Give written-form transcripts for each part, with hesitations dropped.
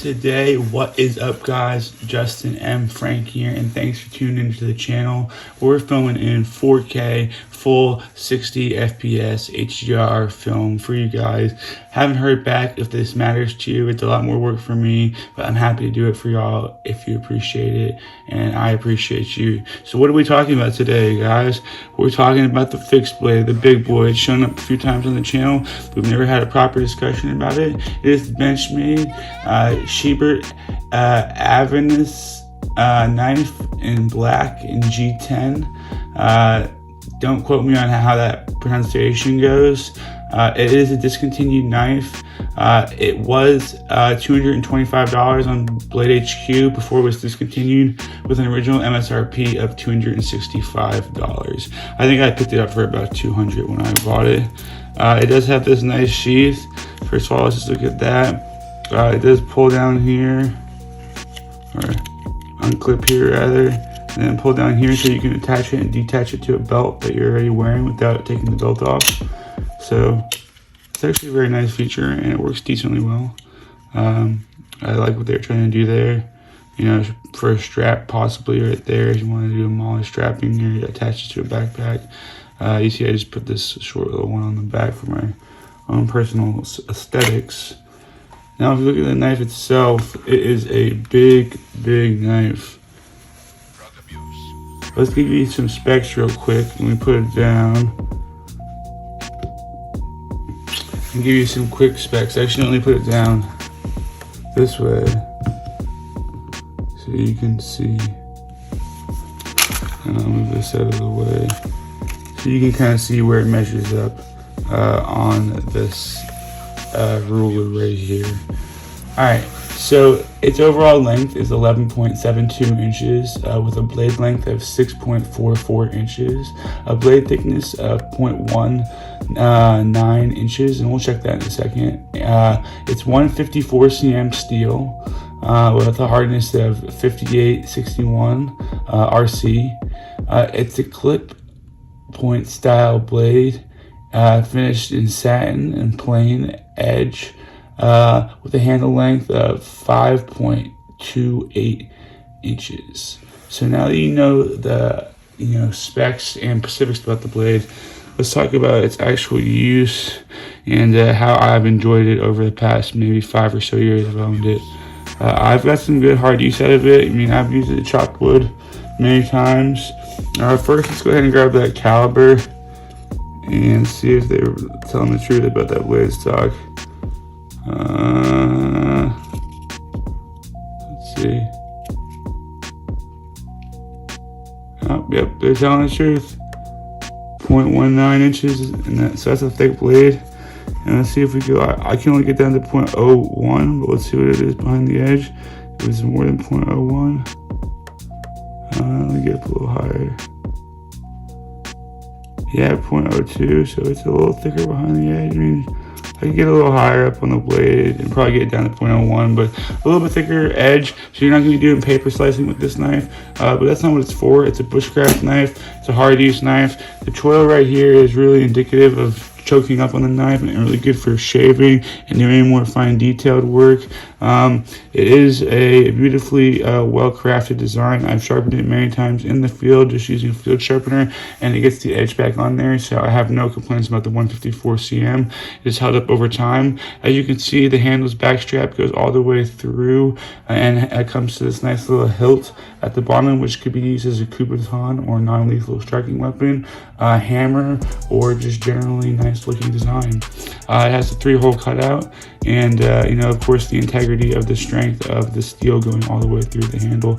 today. What is up, guys? Justin M. Frank here, and thanks for tuning into the channel. We're filming in 4K, full 60 FPS HDR film for you guys. Haven't heard back if this matters to you. It's a lot more work for me, but I'm happy to do it for y'all if you appreciate it, and I appreciate you. So what are we talking about today, guys? We're talking about the fixed blade, the big boy. It's shown up a few times on the channel. We've never had a proper discussion about it. It is the Benchmade Sibert Arvensis knife in black in G10. Don't quote me on how that pronunciation goes. It is a discontinued knife. It was $225 on Blade HQ before it was discontinued, with an original MSRP of $265. I think I picked it up for about $200 when I bought it. It does have this nice sheath. First of all, let's just look at that. It does pull down here, or unclip here rather, and then pull down here so you can attach it and detach it to a belt that you're already wearing without taking the belt off. So it's actually a very nice feature, and it works decently well. I like what they're trying to do there. You know, for a strap possibly right there, if you want to do a molly strapping here, attach it to a backpack. You see I just put this short little one on the back for my own personal aesthetics. Now if you look at the knife itself, it is a big knife. Let's give you some specs real quick. Let me put it down and give you some quick specs. Actually, let me put it down this way so you can see. And I'll move this out of the way so you can kind of see where it measures up on this ruler right here. Alright, so its overall length is 11.72 inches with a blade length of 6.44 inches, a blade thickness of 0.19 inches, and we'll check that in a second. It's 154 cm steel with a hardness of 5861 RC. It's a clip point style blade finished in satin and plain edge with a handle length of 5.28 inches. So now that you know the specs and specifics about the blade, let's talk about its actual use and how I've enjoyed it over the past maybe 5 or so years I've owned it. I've got some good hard use out of it. I mean, I've used it to chop wood many times. First, let's go ahead and grab that caliber and see if they were telling the truth about that blade stock. Let's see. Oh, yep, they're telling the truth. 0.19 inches, and so that's a thick blade. And let's see if we go. I can only get down to 0.01, but let's see what it is behind the edge. If it's more than 0.01, let me get up a little higher. Yeah, 0.02, so it's a little thicker behind the edge. I mean, I could get a little higher up on the blade and probably get it down to 0.01, but a little bit thicker edge, so you're not going to be doing paper slicing with this knife, but that's not what it's for. It's a bushcraft knife. It's a hard use knife. The choil right here is really indicative of choking up on the knife and really good for shaving and doing more fine detailed work. It is a beautifully well-crafted design. I've sharpened it many times in the field just using a field sharpener, and it gets the edge back on there, so I have no complaints about the 154 cm. It's held up over time. As you can see, the handle's back strap goes all the way through, and it comes to this nice little hilt at the bottom, which could be used as a kubaton or non-lethal striking weapon, hammer, or just generally nice looking design. It has a 3-hole cutout, and of course the integrity of the strength of the steel going all the way through the handle,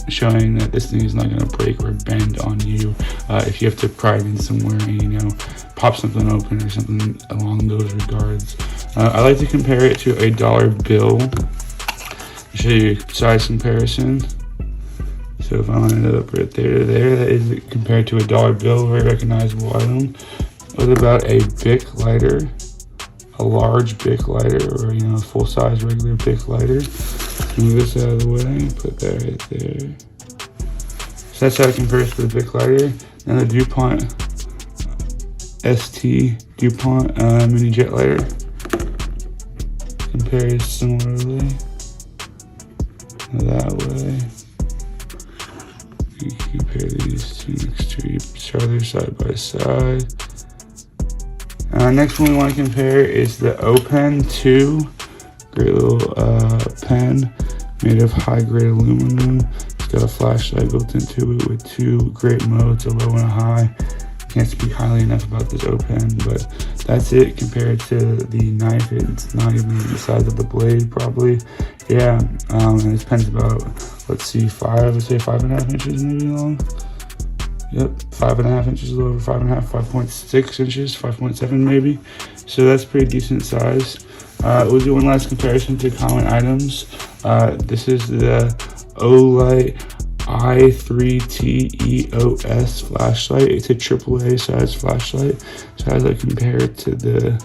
showing that this thing is not going to break or bend on you if you have to pry it in somewhere and pop something open or something along those regards. I like to compare it to a dollar bill. I'll show you a size comparison. So if I line it up right there, that is compared to a dollar bill, very recognizable item. What about a Bic Lighter? A large Bic Lighter, or a full-size regular Bic Lighter. Move this out of the way, put that right there. So that's how it compares to the Bic Lighter. Now the DuPont ST Mini Jet Lighter compares similarly. that way. You can compare these two next to each other side by side. Next one we want to compare is the O-Pen 2. Great little pen made of high-grade aluminum. It's got a flashlight built into it with two great modes, a low and a high. Can't speak highly enough about this O-Pen, but that's it compared to the knife. It's not even the size of the blade, probably. Yeah, and this pen's about, let's see, 5.5 inches maybe long. Yep, 5.5 inches, a little over 5.5, 5.6 inches, 5.7 maybe. So that's pretty decent size. We'll do one last comparison to common items. This is the Olight i3TEOS flashlight. It's a AAA size flashlight. So as I compare it to the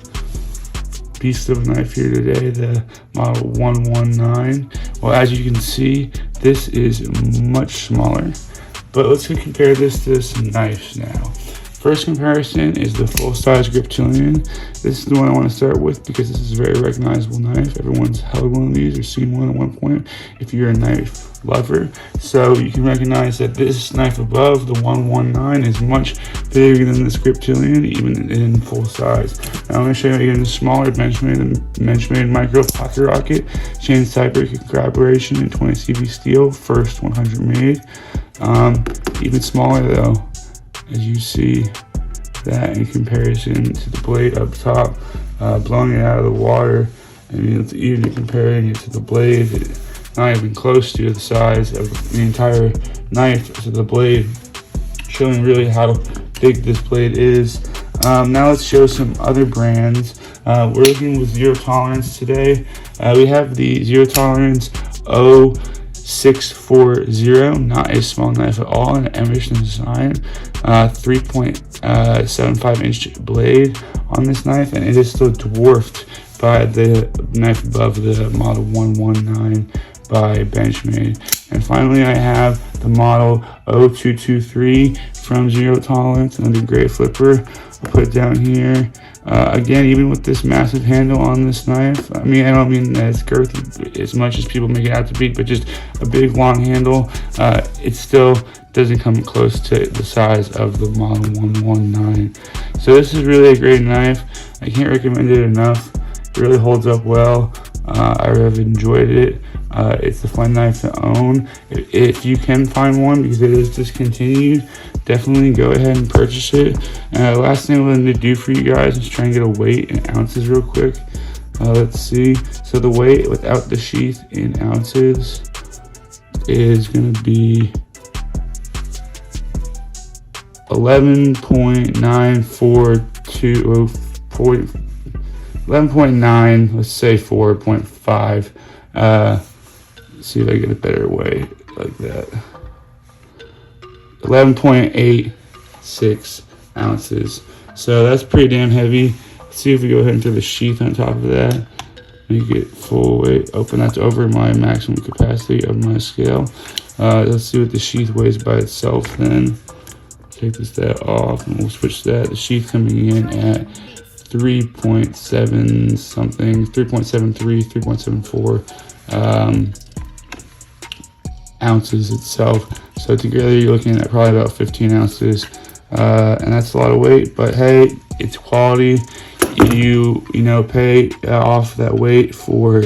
beast of a knife here today, the model 119. Well, as you can see, this is much smaller. But let's compare this to some knives now. First comparison is the full-size Griptilian. This is the one I want to start with because this is a very recognizable knife. Everyone's held one of these or seen one at one point if you're a knife lover. So you can recognize that this knife above, the 119, is much bigger than this Griptilian, even in full size. Now I'm going to show you again the smaller Benchmade Micro Pocket Rocket chain type collaboration in 20 CV steel, first 100 made. Even smaller though, as you see that in comparison to the blade up top, blowing it out of the water. I mean, even comparing it to the blade, not even close to the size of the entire knife to the blade, showing really how big this blade is. Now let's show some other brands. We're looking with zero tolerance today. We have the zero tolerance 0640, not a small knife at all, an Emerson design, 3.75 inch blade on this knife, and it is still dwarfed by the knife above, the model 119 by Benchmade. And finally, I have the model 0223 from Zero Tolerance, another great flipper. I'll put it down here. Again, even with this massive handle on this knife, I mean, I don't mean that it's girthy as much as people make it out to be, but just a big long handle, it still doesn't come close to the size of the model 119. So this is really a great knife. I can't recommend it enough. It really holds up well. I really enjoyed it. It's a fun knife to own. If you can find one, because it is discontinued, definitely go ahead and purchase it. Last thing I'm going to do for you guys is try and get a weight in ounces real quick. Let's see. So the weight without the sheath in ounces is going to be 11.9, let's say 4.5. See if I get a better way like that. 11.86 ounces. So that's pretty damn heavy. Let's see if we go ahead and throw the sheath on top of that. Make it full weight. Open that's over my maximum capacity of my scale. Let's see what the sheath weighs by itself then. Take that off and we'll switch that. The sheath coming in at 3.7 something, 3.73, 3.74 ounces itself. So together you're looking at probably about 15 ounces, and that's a lot of weight. But hey, it's quality. You know, pay off that weight for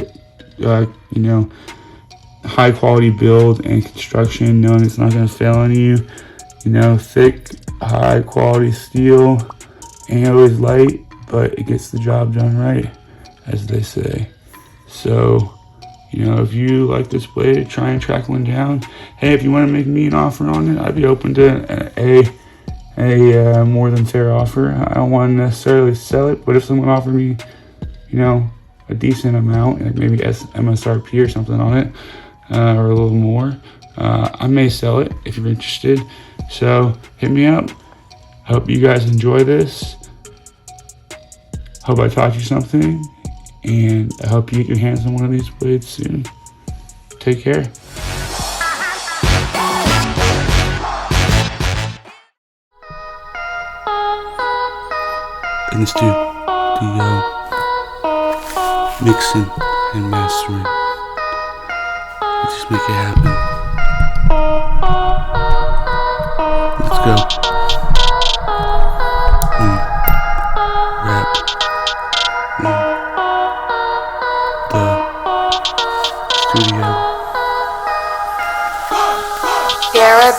high quality build and construction, knowing it's not going to fail on you. You know, thick, high quality steel ain't always light, but it gets the job done right, as they say. So, you know, if you like this blade, try and track one down. Hey, if you want to make me an offer on it, I'd be open to a more than fair offer. I don't want to necessarily sell it, but if someone offered me, you know, a decent amount, like maybe MSRP or something on it, or a little more, I may sell it if you're interested. So hit me up. Hope you guys enjoy this. Hope I taught you something, and I hope you get your hands on one of these blades soon. Take care. In the studio, mixing and mastering Just make it happen. Let's go. Rap. The studio. Garrett.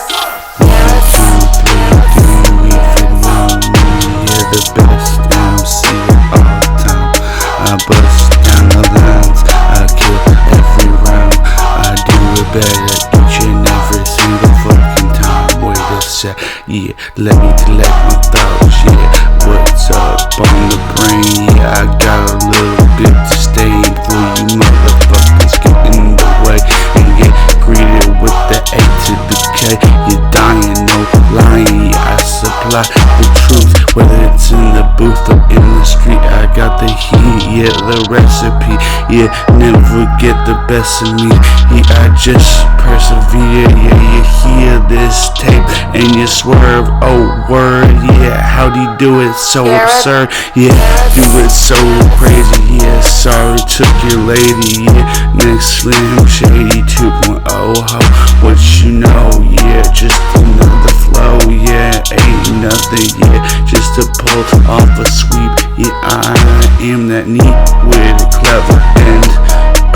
The best MC of all time. I bust down the lines, I kill every round. I do it better each and every single fucking time. Wait a sec, yeah, let me collect my thoughts, yeah. What's up on the brain? Yeah, I got a little bit to stain for you motherfuckers get in the way and get greeted with the A to the K. You're dying, no lying, yeah, I supply the truth. Whether it's in the booth or in the street, I got the heat, yeah, the recipe, yeah, never get the best of me, yeah, I just persevere, yeah, you hear this tape and you swerve, oh word, yeah, how'd he do it so absurd, yeah, do it so crazy, yeah, sorry took your lady, yeah, next Slim Shady 2.0, ho, what you know, yeah, just another flow, yeah, ain't nothing, yeah, just to pull off a sweep, yeah, I am that neat with it, clever and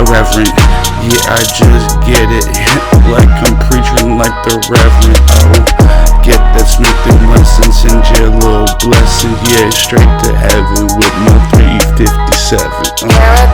irreverent, yeah, I just get it, like I'm preaching like the Reverend, oh, get that Smith & Wesson, send you a little blessing, yeah, straight to heaven with my 357, Garrett.